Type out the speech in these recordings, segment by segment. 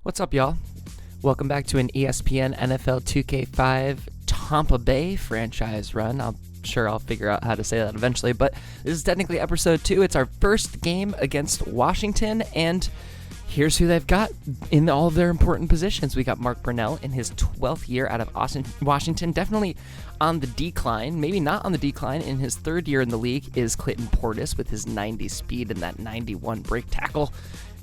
What's up, y'all? Welcome back to an ESPN NFL 2K5 Tampa Bay franchise run. I'm sure I'll figure out how to say that eventually, but this is technically episode 2. It's our first game against Washington, and here's who they've got in all of their important positions. We got Mark Brunell in his 12th year out of Washington, definitely on the decline, maybe not on the decline. In his 3rd year in the league is Clayton Portis with his 90 speed and that 91 break tackle.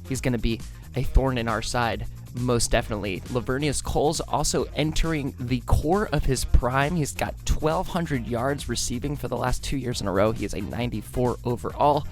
He's going to be a thorn in our side, most definitely. Lavernius Coles also entering the core of his prime. He's got 1,200 yards receiving for the last 2 years in a row. He is a 94 overall.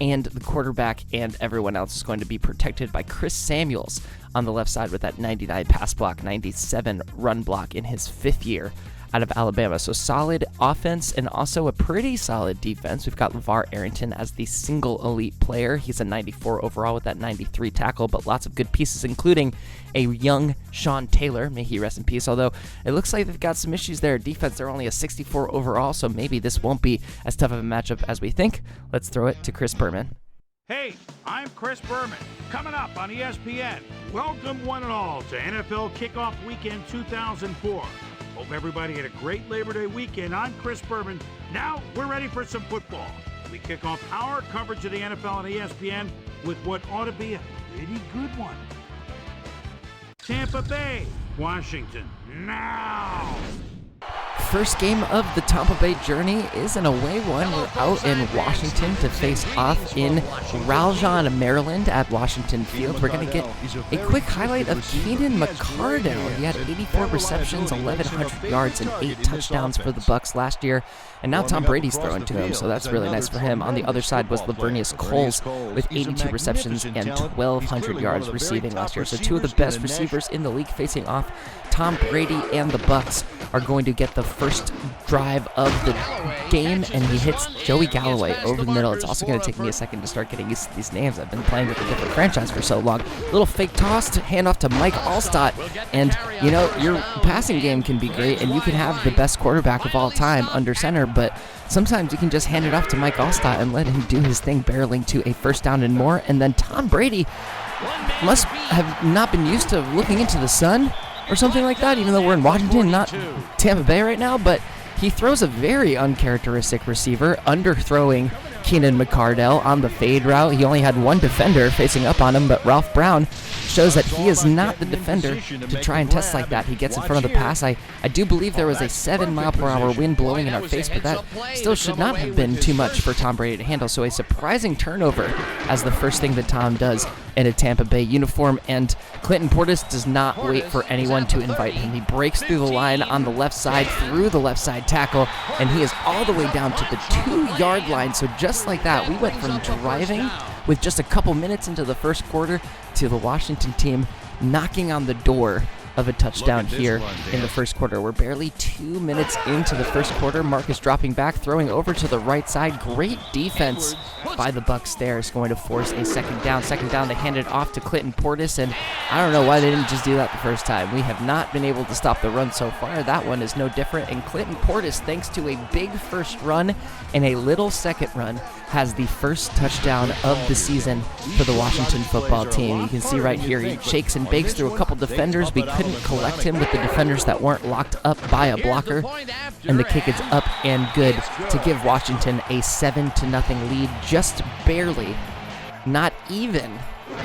And the quarterback and everyone else is going to be protected by Chris Samuels on the left side with that 99 pass block, 97 run block in his 5th year out of Alabama. So solid offense and also a pretty solid defense. We've got LeVar Arrington as the single elite player. He's a 94 overall with that 93 tackle, but lots of good pieces, including a young Sean Taylor. May he rest in peace, although it looks like they've got some issues there. Defense, they're only a 64 overall, so maybe this won't be as tough of a matchup as we think. Let's throw it to Chris Berman. Hey, I'm Chris Berman. Coming up on ESPN, welcome one and all to NFL Kickoff Weekend 2004. Hope everybody had a great Labor Day weekend. I'm Chris Berman. Now we're ready for some football. We kick off our coverage of the NFL on ESPN with what ought to be a pretty good one. Tampa Bay, Washington, now. First game of the Tampa Bay journey is an away one. We're out in Washington to face off in Ralston, Maryland at Washington Field. We're going to get a quick highlight of Keenan McCardell. He had 84 receptions, 1,100 yards, and 8 touchdowns for the Bucs last year. And now Tom Brady's throwing to him, so that's really nice for him. On the other side was Lavernius Coles with 82 receptions and 1,200 yards receiving last year. So two of the best receivers in the league facing off. Tom Brady and the Bucs are going to get the first drive of the game, and he hits Joey Galloway over the middle. It's also going to take me a second to start getting used to these names. I've been playing with a different franchise for so long. Little fake toss to hand off to Mike Allstott, and you know, your passing game can be great, and you can have the best quarterback of all time under center, but sometimes you can just hand it off to Mike Allstott and let him do his thing, barreling to a first down and more. And then Tom Brady must have not been used to looking into the sun or something like that, even though we're in Washington, not Tampa Bay right now, but he throws a very uncharacteristic receiver, underthrowing Keenan McCardell on the fade route. He only had one defender facing up on him, but Ralph Brown shows that he is not the defender to try and test like that. He gets in front of the pass. I do believe there was a 7-mile-per-hour wind blowing in our face, but that still should not have been too much for Tom Brady to handle. So a surprising turnover as the first thing that Tom does in a Tampa Bay uniform, and Clayton Portis does not wait for anyone to invite him. He breaks through the line on the left side, through the left side tackle, and he is all the way down to the 2-yard line. So just like that, we went from driving with just a couple minutes into the first quarter to the Washington team knocking on the door of a touchdown here in the first quarter. We're barely 2 minutes into the first quarter. Marcus dropping back, throwing over to the right side. Great defense by the Bucs there. Is going to force a second down. Second down, they hand it off to Clayton Portis, and I don't know why they didn't just do that the first time. We have not been able to stop the run so far. That one is no different, and Clayton Portis, thanks to a big first run and a little second run, has the first touchdown of the season for the Washington football team. You can see right here, he shakes and bakes through a couple defenders. We couldn't collect him with the defenders that weren't locked up by a blocker, and the kick is up and good to give Washington a 7-0 lead, just barely, not even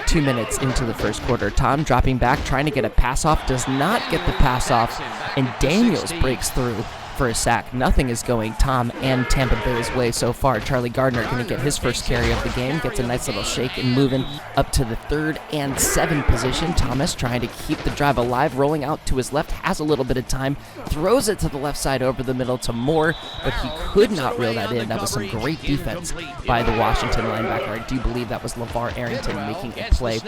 2 minutes into the first quarter. Tom dropping back, trying to get a pass off, does not get the pass off, and Daniels breaks through for a sack. Nothing is going Tom and Tampa Bay's way so far. Charlie Gardner going to get his first carry of the game, gets a nice little shake and moving up to the 3rd and 7 position. Thomas trying to keep the drive alive, rolling out to his left, has a little bit of time, throws it to the left side over the middle to Moore, but he could not reel that in. That was some great defense by the Washington linebacker. I do believe that was LeVar Arrington making a play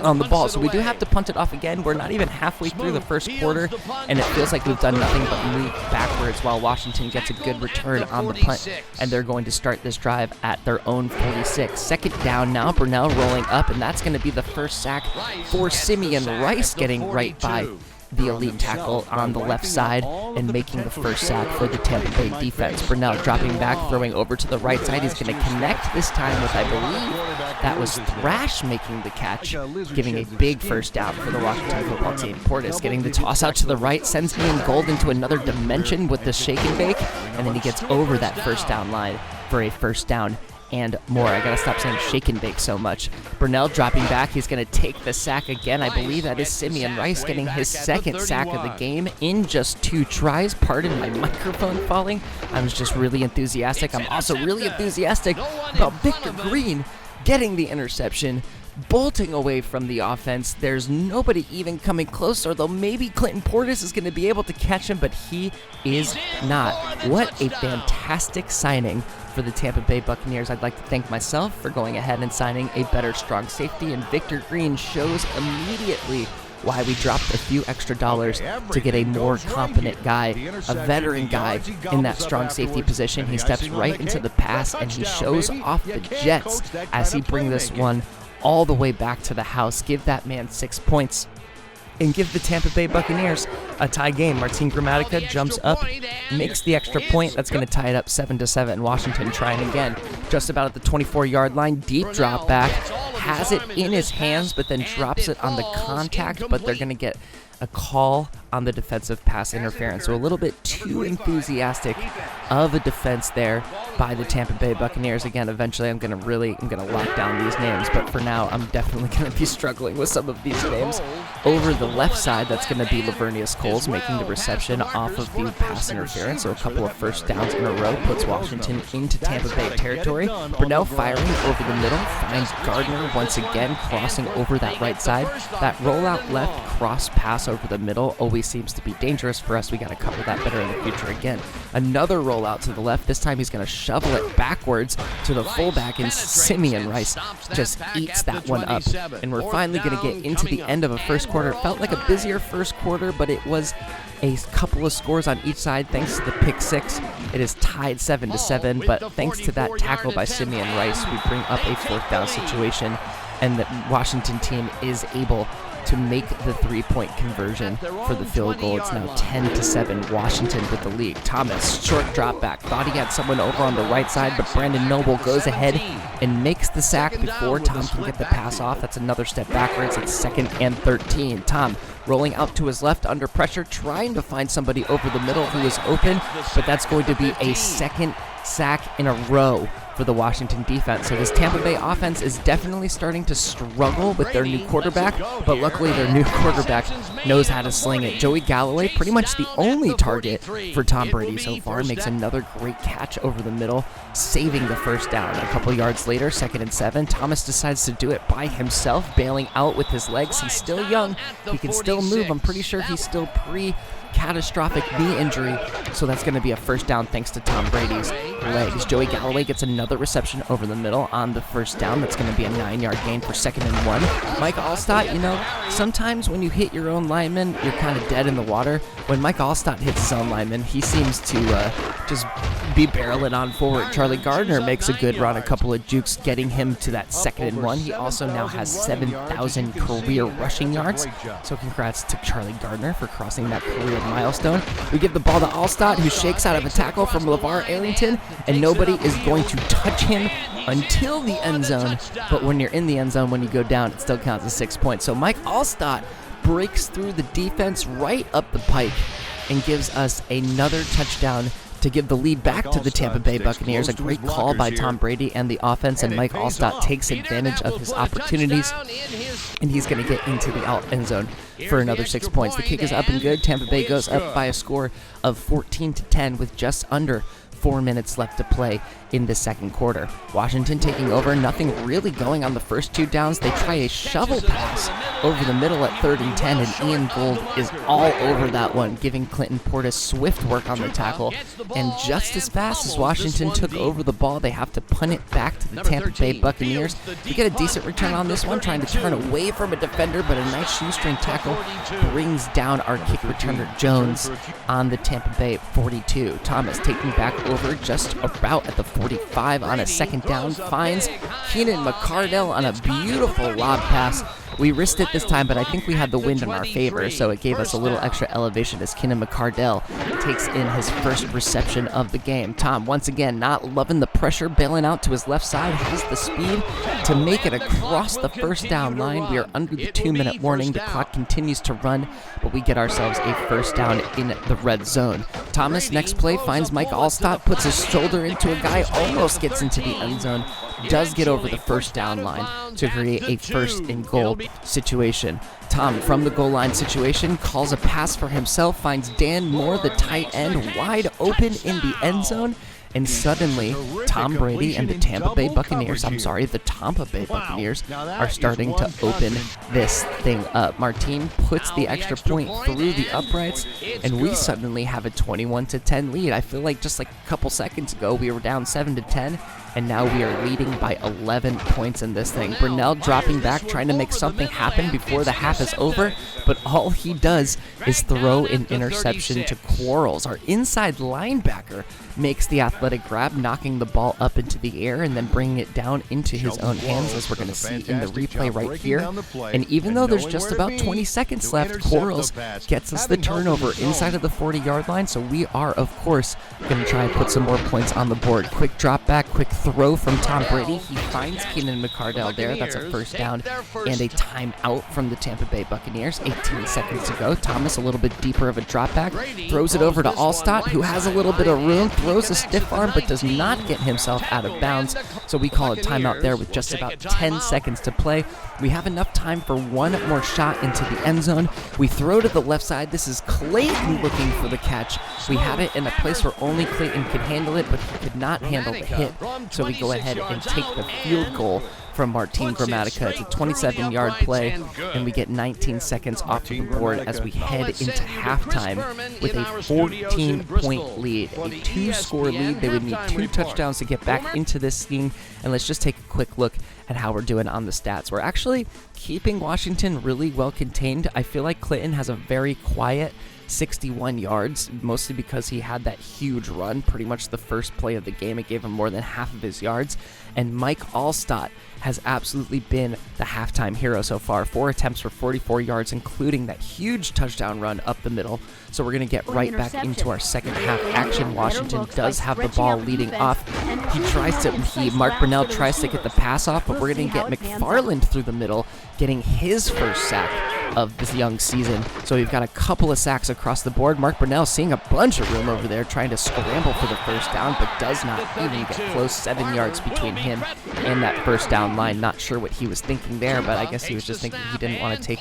on the ball. So we do have to punt it off again. We're not even halfway through the first quarter, and it feels like we've done nothing but move backwards while Washington gets a good return on the punt, and they're going to start this drive at their own 46. Second down now, Brunell rolling up, and that's going to be the first sack for Simeon Rice, getting right by the elite tackle on the left side and making the first sack for the Tampa Bay defense. Brunell dropping back, throwing over to the right side. He's going to connect this time with, I believe, That was Thrash making the catch, giving a big first down for the Washington football team. Portis getting the toss out to the right, sends Ian Gold into another dimension with the shake and bake, and then he gets over that first down line for a first down and more. I gotta stop saying shake and bake so much. Burnell dropping back. He's gonna take the sack again. I believe that is Simeon Rice getting his second sack of the game in just 2 tries. Pardon my microphone falling. I was just really enthusiastic. I'm also really enthusiastic about Victor Green getting the interception, bolting away from the offense. There's nobody even coming close, although maybe Clinton Portis is going to be able to catch him, but he is not. What a fantastic signing for the Tampa Bay Buccaneers. I'd like to thank myself for going ahead and signing a better strong safety, and Victor Green shows immediately why we dropped a few extra dollars to get a more competent guy, a veteran guy in that strong safety position. He steps right into the pass, and he shows off the Jets as he brings this one all the way back to the house. Give that man 6 points and give the Tampa Bay Buccaneers a tie game. Martin Gramatica jumps up, makes the extra point. That's going to tie it up 7-7. Washington trying again. Just about at the 24-yard line. Deep drop back. Has it in his hands, but then drops it on the contact, but they're going to get a call on the defensive pass interference. So a little bit too enthusiastic of a defense there by the Tampa Bay Buccaneers. Again, eventually I'm gonna lock down these names, but for now I'm definitely gonna be struggling with some of these names. Over the left side, that's gonna be Lavernius Coles making the reception off of the pass interference. So a couple of first downs in a row puts Washington into Tampa Bay territory. Burnell firing over the middle, finds Gardner once again crossing over that right side. That rollout left cross pass over the middle always seems to be dangerous for us. We got to cover that better in the future again. Another rollout to the left. This time he's going to shovel it backwards to the fullback, and Simeon Rice just eats that one up. And we're finally going to get into the end of a first quarter. It felt like a busier first quarter, but it was a couple of scores on each side thanks to the pick six. It is tied 7-7, but thanks to that tackle by Simeon Rice, we bring up a 4th down situation, and the Washington team is able to make the 3-point conversion for the field goal. It's now 10-7, Washington with the lead. Thomas, short drop back. Thought he had someone over on the right side, but Brandon Noble goes ahead and makes the sack before Tom can get the pass off. That's another step backwards. It's 2nd and 13. Tom rolling out to his left under pressure, trying to find somebody over the middle who is open, but that's going to be a 2nd sack in a row for the Washington defense. So this Tampa Bay offense is definitely starting to struggle with their new quarterback, but luckily their new quarterback knows how to sling it. Joey Galloway, pretty much the only target for Tom Brady so far, makes another great catch over the middle, saving the first down. A couple yards later, 2nd and 7, Thomas decides to do it by himself, bailing out with his legs. He's still young. He can still move. I'm pretty sure he's still catastrophic knee injury, so that's going to be a first down thanks to Tom Brady's legs. Joey Galloway gets another reception over the middle on the first down. That's going to be a 9-yard gain for 2nd and 1. Mike Allstott, sometimes when you hit your own lineman, you're kind of dead in the water. When Mike Allstott hits his own lineman, he seems to just be barreling on forward. Charlie Gardner makes a good run, a couple of jukes getting him to that 2nd and 1. He also now has 7,000 career rushing yards, so congrats to Charlie Gardner for crossing that career milestone. We give the ball to Allstott, who shakes out of a tackle from LeVar Arrington, and nobody is going to touch him until the end zone. But when you're in the end zone, when you go down, it still counts as 6 points. So Mike Allstott breaks through the defense right up the pike and gives us another touchdown to give the lead back to the Tampa Bay Buccaneers. A great call by Tom Brady and the offense, and Mike Allstott takes advantage of his opportunities, and he's going to get into the end zone for another 6 points. The kick is up and good. Tampa Bay goes up by a score of 14-10 with just under 4 minutes left to play in the second quarter. Washington taking over, nothing really going on the first 2 downs. They try a shovel pass over the middle at 3rd and 10, and Ian Gold is all over that one, giving Clinton Portis swift work on the tackle. And just as fast as Washington took over the ball, they have to punt it back to the Tampa Bay Buccaneers. We get a decent return on this one, trying to turn away from a defender, but a nice shoestring tackle brings down our kick returner Jones on the Tampa Bay 42. Thomas taking back over just about at the 45 on a 2nd down, finds Keenan McCardell on a beautiful lob pass We risked it this time, but I think we had the wind in our favor, so it gave us a little extra elevation as Keenan McCardell takes in his first reception of the game. Tom, once again, not loving the pressure, bailing out to his left side, has the speed to make it across the first down line. We are under the 2-minute warning. The clock continues to run, but we get ourselves a first down in the red zone. Thomas, next play, finds Mike Allstott, puts his shoulder into a guy, almost gets into the end zone, does get over the first down line to create a first and goal situation. Tom, from the goal line situation, calls a pass for himself, finds Dan Moore, the tight end, wide open in the end zone, and suddenly Tom Brady and the Tampa Bay Buccaneers, the Tampa Bay Buccaneers are starting to open this thing up. Martin puts the extra point through the uprights, and we suddenly have a 21-10 lead. I feel like just like a couple seconds ago, we were down 7-10, and now we are leading by 11 points in this thing. Brunell dropping back, trying to make something happen before the half is over, but all he does is throw an interception to Quarles. Our inside linebacker makes the athletic grab, knocking the ball up into the air and then bringing it down into his own hands, as we're going to see in the replay right here. And even though there's just about 20 seconds left, Quarles gets us the turnover inside of the 40-yard line, so we are, of course, going to try and put some more points on the board. Quick drop back, quick throw from Tom Brady. He finds Keenan McCardell there. That's a first down and a timeout from the Tampa Bay Buccaneers. 18 seconds to go. Thomas, a little bit deeper of a drop back, throws it over to Allstott, who has a little bit of room, throws a stiff arm, but does not get himself out of bounds. So we call a timeout there with just about 10 seconds to play. We have enough time for one more shot into the end zone. We throw to the left side. This is Clayton looking for the catch. We have it in a place where only Clayton could handle it, but he could not handle the hit. So we go ahead and take the field goal from Martin Gramatica. It's a 27-yard play, and we get 19 seconds off of the board as we head into halftime with a 14-point lead. A 2-score lead. They would need 2 touchdowns to get back into this thing, and let's just take a quick look at how we're doing on the stats. We're actually keeping Washington really well contained. I feel like Clinton has a very quiet 61 yards, mostly because he had that huge run, pretty much the first play of the game. It gave him more than half of his yards. And Mike Allstott has absolutely been the halftime hero so far. 4 attempts for 44 yards, including that huge touchdown run up the middle. So we're going to get right back into our second half action. Washington does have the ball leading off. Mark Brunell tries to get the pass off, but we're going to get McFarland through the middle, getting his first sack of this young season. So we've got a couple of sacks across the board. Mark Brunell seeing a bunch of room over there, trying to scramble for the first down, but does not even get close. 7 yards between him and that first down line. Not sure what he was thinking there, but I guess he was just thinking he didn't want to take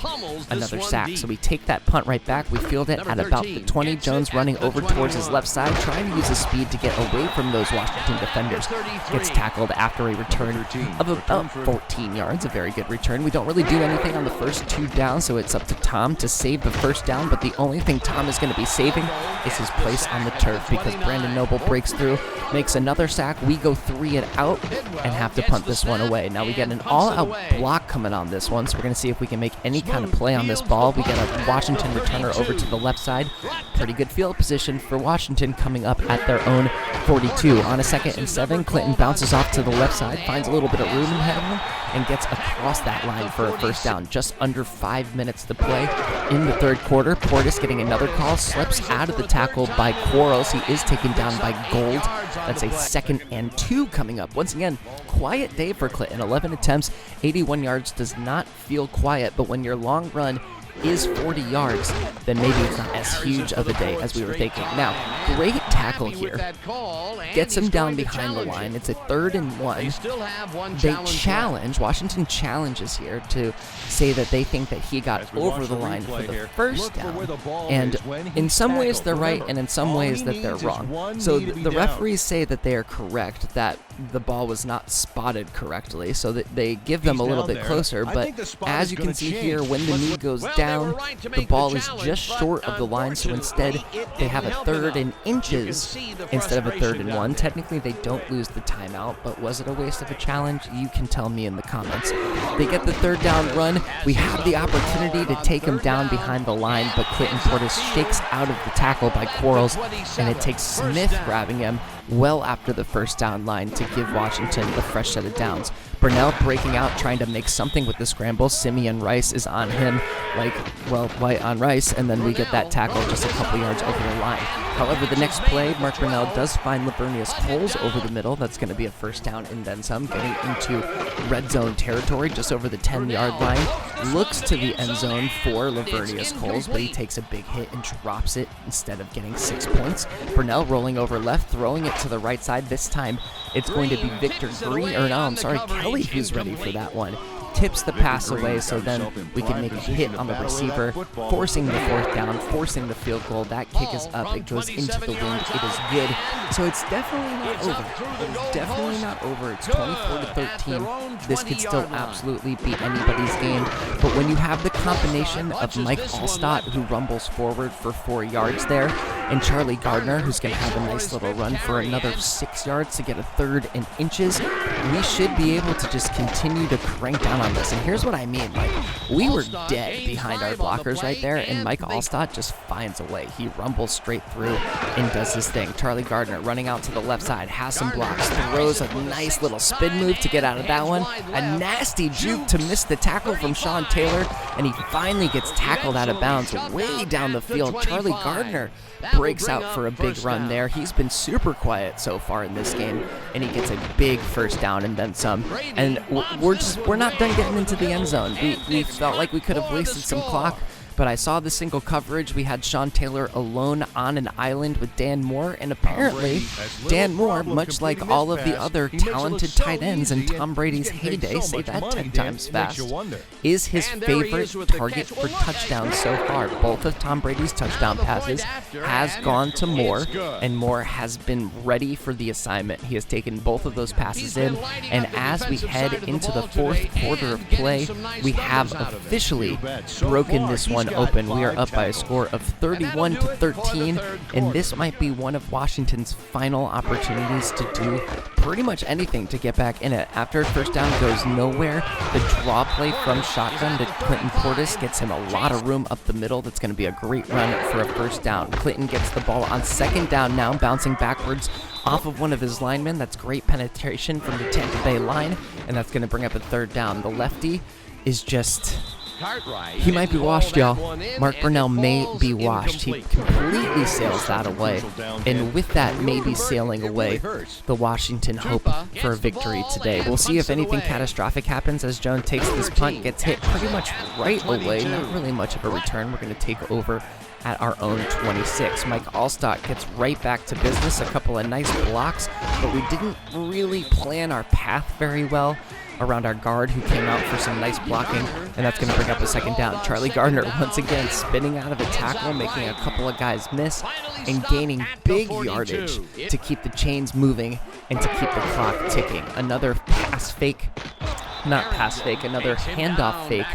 another sack. So we take that punt right back. We field it at about the 20. Jones running over towards his left side, trying to use his speed to get away from those Washington defenders. Gets tackled after a return of about 14 yards. A very good return. We don't really do anything on the first 2 downs, so it's up to Tom to save the first down, but the only thing Tom is going to be saving is his place on the turf, because Brandon Noble breaks through, makes another sack. We go 3 and out and have to punt this one away. Now we get an all-out block coming on this one, so we're going to see if we can make any kind of play on this ball. We get a Washington returner over to the left side. Pretty good field position for Washington coming up at their own 42. On a 2nd and 7, Clinton bounces off to the left side, finds a little bit of room in heaven, and gets across that line for a first down. Just under 5 minutes to play in the third quarter. Portis getting another call, slips out of the tackle by Quarles. He is taken down by Gold. That's a 2nd and 2 coming up. Once again, quiet day for Clinton. 11 attempts, 81 yards does not feel quiet, but when your long run is 40 yards, then maybe it's not as huge of a day as we were thinking. Now, great tackle here. Gets him down behind the line. It's a 3rd and 1. They challenge, Washington challenges here to say that they think that he got over the line for the first down. And in some ways they're right, and in some ways that they're wrong. So the referees say that they are correct, that the ball was not spotted correctly, so that they give them a little bit closer. But as you can see here, when the knee goes down, down. The ball is just short of the line, so instead they have a 3rd and inches instead of a 3rd and 1. Technically, they don't lose the timeout, but was it a waste of a challenge? You can tell me in the comments. They get the 3rd down run. We have the opportunity to take him down behind the line, but Clinton Portis shakes out of the tackle by Quarles, and it takes Smith grabbing him well after the 1st down line to give Washington the fresh set of downs. Burnell breaking out, trying to make something with the scramble. Simeon Rice is on him, White on Rice, and then we get that tackle just a couple yards over the line. However, the next play, Mark Burnell does find Lavernius Coles over the middle. That's going to be a 1st down and then some, getting into red zone territory just over the 10-yard line. Looks to the end zone for Lavernius Coles, but he takes a big hit and drops it instead of getting 6 points. Burnell rolling over left, throwing it to the right side. This time, it's going to be Kelly who's ready for that one. Tips the pass away, so then we can make a hit on the receiver, forcing the 4th down, forcing the field goal. That kick is up. It goes into the wind. It is good. So it's definitely not over. It's definitely not over. It's 24-13. This could still absolutely be anybody's game. But when you have the combination of Mike Allstott, who rumbles forward for 4 yards there, and Charlie Gardner, who's going to have a nice little run for another 6 yards to get a 3rd and inches, we should be able to just continue to crank down on this. And here's what I mean. We were dead behind our blockers right there, and Mike Allstott just finds a way. He rumbles straight through and does his thing. Charlie Gardner running out to the left side, has some blocks, throws a nice little spin move to get out of that one. A nasty juke to miss the tackle from Sean Taylor, and he finally gets tackled out of bounds way down the field. Charlie Gardner breaks out for a big run there. He's been super quiet so far in this game, and he gets a big 1st down and then some. And we're not done getting into the end zone. We felt like we could have wasted some clock, but I saw the single coverage. We had Sean Taylor alone on an island with Dan Moore, and apparently Dan Moore, much like all of the other talented tight ends in Tom Brady's heyday, say that 10 times fast, is his favorite target for touchdowns so far. Both of Tom Brady's touchdown passes has gone to Moore, and Moore has been ready for the assignment. He has taken both of those passes in, and as we head into the 4th quarter of play, we have officially broken this one open. We are up by a score of 31-13, and this might be one of Washington's final opportunities to do pretty much anything to get back in it. After 1st down goes nowhere, the draw play from shotgun to Clinton Portis gets him a lot of room up the middle. That's going to be a great run for a 1st down. Clinton gets the ball on 2nd down now, bouncing backwards off of one of his linemen. That's great penetration from the Tampa Bay line, and that's going to bring up a 3rd down. The lefty is just... he might be washed, y'all. Mark Burnell may be washed. He completely sails that away. And with that maybe sailing away, the Washington hope for a victory today. We'll see if anything catastrophic happens as Jones takes this punt, gets hit pretty much right away. Not really much of a return. We're going to take over at our own 26. Mike Allstott gets right back to business. A couple of nice blocks, but we didn't really plan our path very well around our guard, who came out for some nice blocking, and that's going to bring up a 2nd down. Charlie Gardner once again spinning out of a tackle, making a couple of guys miss, and gaining big yardage to keep the chains moving and to keep the clock ticking. Another another handoff fake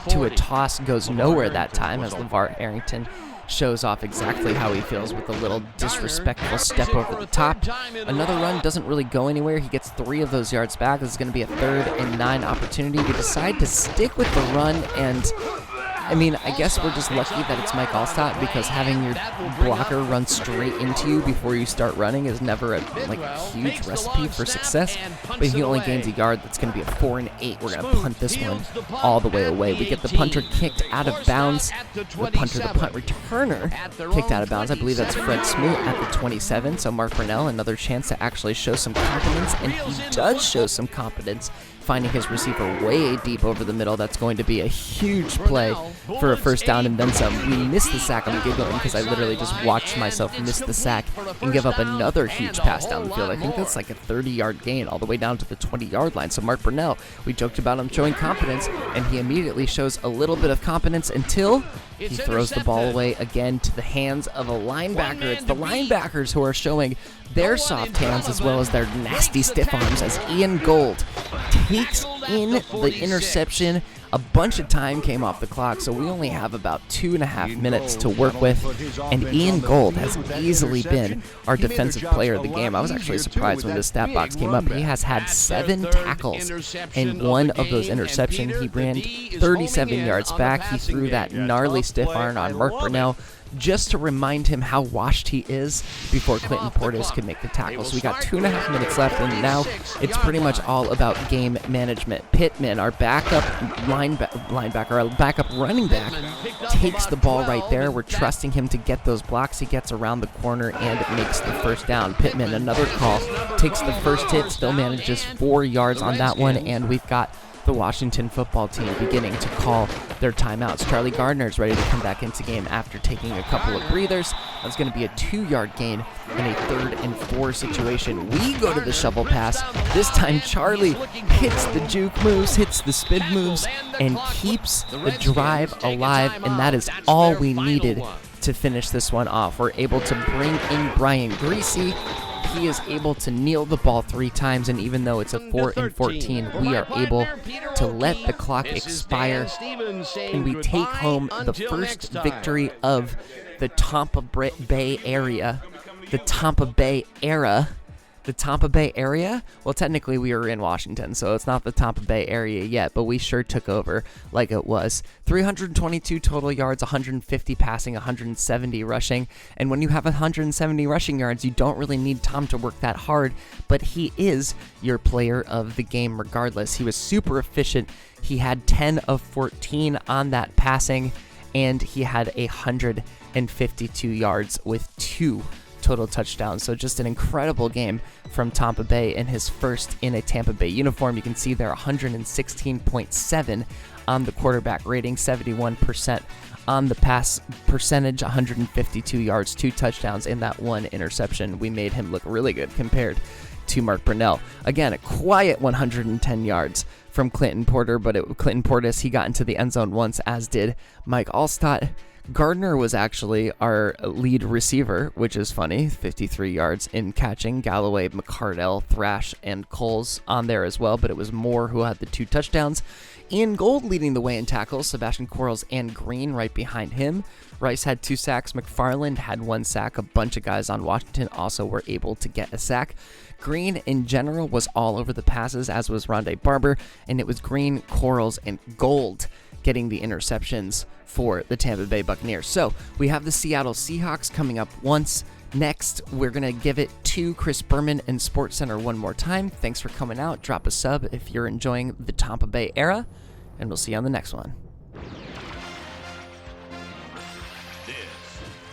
to a toss goes nowhere that time, as LeVar Arrington shows off exactly how he feels with a little disrespectful step over the top. Another run doesn't really go anywhere. He gets 3 of those yards back. This is going to be a 3rd and 9 opportunity. We decide to stick with the run, and I mean, I guess we're just lucky that it's Mike Allstott, because having your blocker run straight into you before you start running is never a huge recipe for success. But he only gains a yard. That's going to be a 4 and 8. We're going to punt this one all the way away. We get the punter kicked out of bounds. The punt returner kicked out of bounds. I believe that's Fred Smoot at the 27. So Mark Burnell, another chance to actually show some competence, and he does show some competence, finding his receiver way deep over the middle. That's going to be a huge play for a 1st down and then some. We missed the sack. I'm giggling because I literally just watched myself miss the sack and give up another huge pass down the field. I think that's like a 30-yard gain all the way down to the 20-yard line. So Mark Burnell, we joked about him showing competence, and he immediately shows a little bit of competence until he throws the ball away again to the hands of a linebacker. It's the linebackers who are showing their soft hands as well as their nasty stiff arms, as Ian Gold takes in the interception. A bunch of time came off the clock, so we only have about 2.5 minutes to work with, and Ian Gold has easily been our defensive player of the game. I was actually surprised when the stat box came up. He has had 7 tackles and 1 of those interceptions. He ran 37 yards back. He threw that gnarly stiff arm on Mark Brunell just to remind him how washed he is before Clinton Portis could make the tackle. So we got 2.5 minutes left, and now it's pretty much all about game management. Pittman, our backup linebacker, our backup running back, takes the ball right there. We're trusting him to get those blocks. He gets around the corner and makes the first down. Pittman, another call, takes the first hit, still manages 4 yards on that one, and we've got the Washington football team beginning to call their timeouts. Charlie Gardner's ready to come back into game after taking a couple of breathers. That's going to be a 2-yard gain in a 3rd and 4 situation. We go to the shovel pass. This time Charlie hits the juke moves, hits the spin moves, and keeps the drive alive, and that is all we needed to finish this one off. We're able to bring in Brian Greasy. He is able to kneel the ball 3 times, and even though it's a 4th and 14, we are able to let the clock expire, and we take home the first victory of the Tampa Bay area. The Tampa Bay era. The Tampa Bay area? Well, technically we were in Washington, so it's not the Tampa Bay area yet, but we sure took over like it was. 322 total yards, 150 passing, 170 rushing, and when you have 170 rushing yards, you don't really need Tom to work that hard, but he is your player of the game regardless. He was super efficient. He had 10 of 14 on that passing, and he had 152 yards with 2 total touchdowns. So just an incredible game from Tampa Bay in his first in a Tampa Bay uniform. You can see there 116.7 on the quarterback rating, 71% on the pass percentage, 152 yards, 2 touchdowns, and that 1 interception. We made him look really good compared to Mark Brunell. Again, a quiet 110 yards from Clinton Portis, he got into the end zone once, as did Mike Alstott. Gardner was actually our lead receiver, which is funny, 53 yards in catching. Galloway, McCardell, Thrash, and Coles on there as well, but it was Moore who had the 2 touchdowns. Ian Gold leading the way in tackles, Sebastian Quarles and Green right behind him. Rice had 2 sacks, McFarland had 1 sack. A bunch of guys on Washington also were able to get a sack. Green in general was all over the passes, as was Rondé Barber, and it was Green, Quarles, and Gold getting the interceptions for the Tampa Bay Buccaneers. So we have the Seattle Seahawks coming up once. Next, we're going to give it to Chris Berman and SportsCenter one more time. Thanks for coming out. Drop a sub if you're enjoying the Tampa Bay era, and we'll see you on the next one. This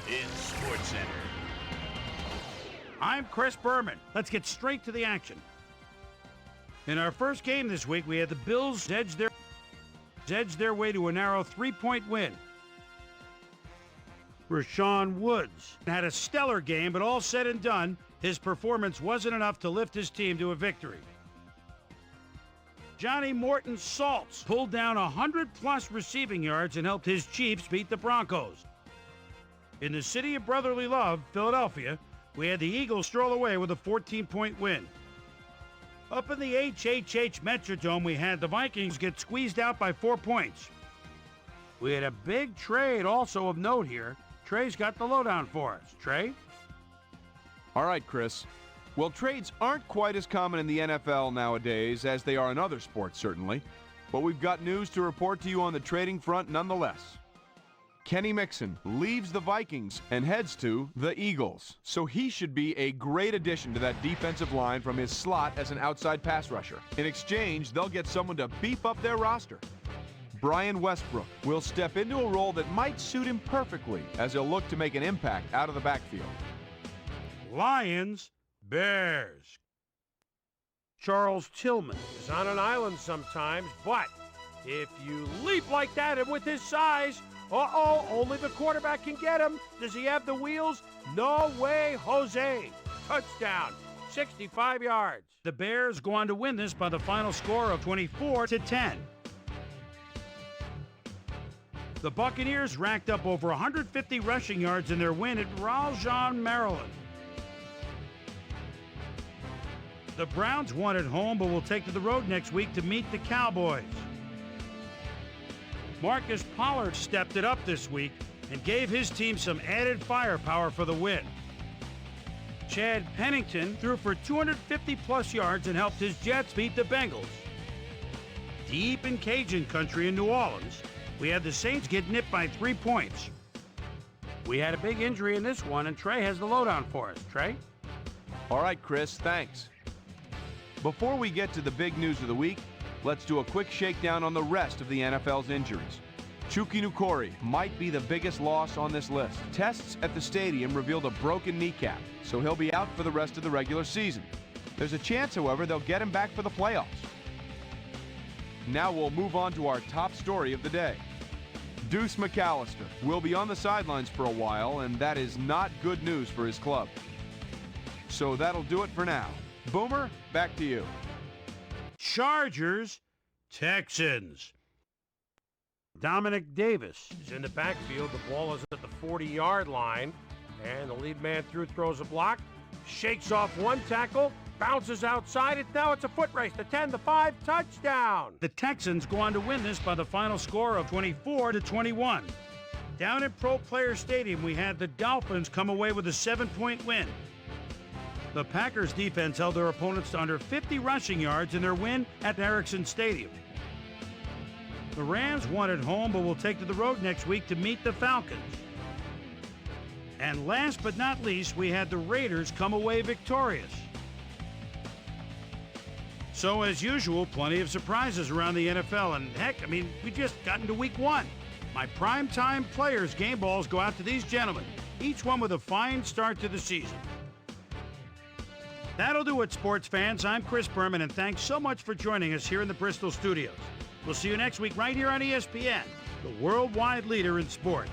is SportsCenter. I'm Chris Berman. Let's get straight to the action. In our first game this week, we had the Bills edge their way to a narrow 3-point win. Rashawn Woods had a stellar game, but all said and done, his performance wasn't enough to lift his team to a victory. Johnny Morton Saltz pulled down 100-plus receiving yards and helped his Chiefs beat the Broncos. In the city of brotherly love, Philadelphia, we had the Eagles stroll away with a 14-point win. Up in the HHH Metrodome, we had the Vikings get squeezed out by 4 points. We had a big trade also of note here. Trey's got the lowdown for us. Trey? All right, Chris. Well, trades aren't quite as common in the NFL nowadays as they are in other sports, certainly. But we've got news to report to you on the trading front nonetheless. Kenny Mixon leaves the Vikings and heads to the Eagles. So he should be a great addition to that defensive line from his slot as an outside pass rusher. In exchange, they'll get someone to beef up their roster. Brian Westbrook will step into a role that might suit him perfectly as he'll look to make an impact out of the backfield. Lions, Bears. Charles Tillman is on an island sometimes, but if you leap like that and with his size, only the quarterback can get him. Does he have the wheels? No way, Jose. Touchdown, 65 yards. The Bears go on to win this by the final score of 24-10. The Buccaneers racked up over 150 rushing yards in their win at Ralston, Maryland. The Browns won at home, but will take to the road next week to meet the Cowboys. Marcus Pollard stepped it up this week and gave his team some added firepower for the win. Chad Pennington threw for 250-plus yards and helped his Jets beat the Bengals. Deep in Cajun country in New Orleans, we had the Saints get nipped by 3 points. We had a big injury in this one, and Trey has the lowdown for us. Trey? All right, Chris, thanks. Before we get to the big news of the week, let's do a quick shakedown on the rest of the NFL's injuries. Chucky Nukori might be the biggest loss on this list. Tests at the stadium revealed a broken kneecap, so he'll be out for the rest of the regular season. There's a chance, however, they'll get him back for the playoffs. Now we'll move on to our top story of the day. Deuce McAllister will be on the sidelines for a while, and that is not good news for his club. So that'll do it for now. Boomer, back to you. Chargers, Texans. Dominic Davis is in the backfield. The ball is at the 40-yard line, and the lead man throws a block, shakes off one tackle, bounces outside it. Now it's a foot race. The 10, the 5, touchdown. The Texans go on to win this by the final score of 24-21. Down at Pro Player Stadium, we had the Dolphins come away with a 7-point win. The Packers defense held their opponents to under 50 rushing yards in their win at Ericsson Stadium. The Rams won at home, but will take to the road next week to meet the Falcons. And last but not least, we had the Raiders come away victorious. So as usual, plenty of surprises around the NFL, and heck, we just got into week 1. My primetime players' game balls go out to these gentlemen, each one with a fine start to the season. That'll do it, sports fans. I'm Chris Berman, and thanks so much for joining us here in the Bristol studios. We'll see you next week right here on ESPN, the worldwide leader in sports.